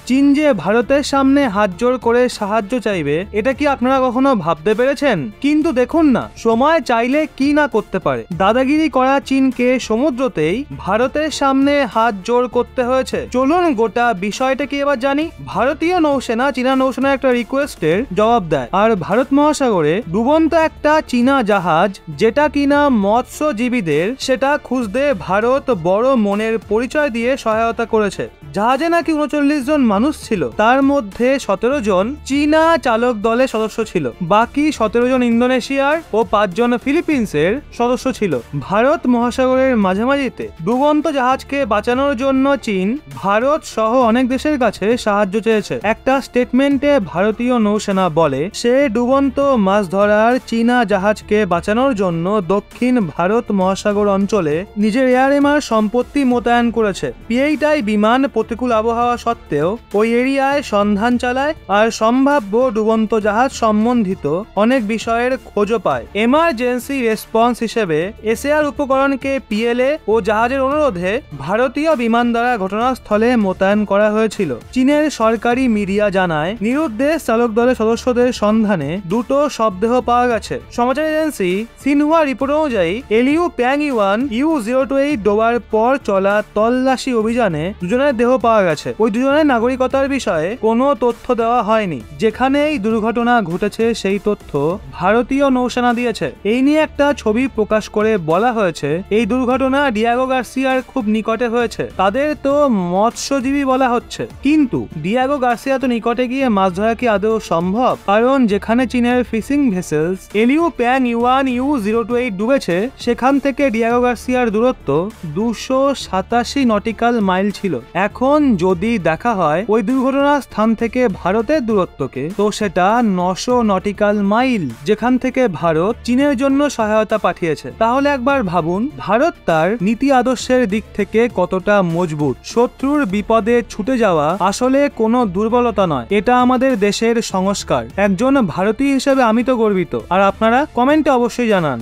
চীন যে ভারতের সামনে হাত জোড় করে সাহায্য চাইবে, এটা কি আপনারা কখনো ভাবতে পেরেছেন? কিন্তু দেখুন না, সময় চাইলে কি না করতে পারে। দাদাগিরি করা চীনকে সমুদ্রতেই ভারতের সামনে হাত জোড় করতে হয়েছে। চলুন গোটা বিষয়টা কি এবার জানি। ভারতীয় নৌসেনা চীনা নৌসেনার একটা রিকোয়েস্টের জবাব দেয়, আর ভারত মহাসাগরে ডুবন্ত একটা চীনা জাহাজ, যেটা কিনা মৎস্যজীবীদের সেটা খুঁজতে ভারত বড় মনের পরিচয় দিয়ে সহায়তা করেছে। জাহাজে নাকি ৩৯ জন মানুষ ছিল, তার মধ্যে ১৭ জন চীনা চালক দলের সদস্য ছিল, বাকি ১৭ জন ইন্দোনেশিয়ার ও ৫ জন ফিলিপিন্সের সদস্য ছিল। ভারত মহাসাগরের মাঝামাঝিতে ডুবন্ত জাহাজকে বাঁচানোর জন্য চীন ভারত সহ অনেক দেশের কাছে সাহায্য চেয়েছে। একটা স্টেটমেন্টে ভারতীয় নৌসেনা বলে, সে ডুবন্ত মাছ ধরার চীনা জাহাজকে বাঁচানোর জন্য দক্ষিণ ভারত মহাসাগর অঞ্চলে নিজের এয়ারএমআর সম্পত্তি মোতায়েন করেছে। পিএইটাই বিমান প্রতিকূল আবহাওয়া সত্ত্বেও ওই এরিয়ায় সন্ধান চালায় আর সম্ভাব্য ডুবন্ত জাহাজ সম্বন্ধিত অনেক বিষয়ের খোঁজও পায়। এমার্জেন্সি রেসপন্স হিসেবে এসএআর উপকরণকে পিএলএ ও জাহাজের অনুরোধে ভারতীয় বিমান দ্বারা ঘটনাস্থলে মোতায়েন করা হয়েছিল। চীনের সরকারি মিডিয়া জানায়, নিরুদ্দেশ চালক দলের সদস্যদের সন্ধানে দুটো শবদেহ পাওয়া গেছে। সমাচার এজেন্সি সিনহুয়া রিপোর্ট অনুযায়ী এলিউ প্যাং-ইওয়ান ইউ-028 ডোবার পর চলা তল্লাশি অভিযানে দুজনের দেহ পাওয়া গেছে। ওই দুজনের নাগরিকতার বিষয়ে কোনো তথ্য দেওয়া হয়নি। যেখানে এই দুর্ঘটনা ঘটেছে সেই তথ্য ভারতীয় নৌসেনা দিয়েছে। এই নিয়ে একটা ছবি প্রকাশ করে বলা হয়েছে, এই দুর্ঘটনা ডিয়েগো গার্সিয়ার খুব নিকটে হয়েছে। তাদের তো মৎস্যজীবী বলা হচ্ছে, কিন্তু ডিয়েগো গার্সিয়া তো নিকটে গিয়ে মাছ ধরা কি আদৌ সম্ভব? কারণ যেখানে চীনের ফিশিং ভেসেলস এলিউ প্যাং-ইওয়ান ইউ-028 ডুবেছে, সেখান থেকে ডিয়েগো গার্সিয়ার দূরত্ব ২৮৭ নটিক্যাল মাইল ছিল। এখন যদি দেখা হয় ওই দুর্ঘটনার স্থান থেকে ভারতের দূরত্বকে, তো সেটা ৯০০ নটিক্যাল মাইল, যেখান থেকে ভারত চীনের জন্য সহায়তা পাঠিয়েছে। তাহলে একবার ভাবুন, ভারত তার নীতি আদর্শের দিক থেকে কতটা মজবুত। শত্রুর বিপদে ছুটে যাওয়া আসলে কোনো দুর্বলতা নয়, এটা আমাদের দেশের সংস্কার। একজন ভারতীয় হিসেবে আমি তো গর্বিত, আর আপনারা কমেন্টে অবশ্যই জানান।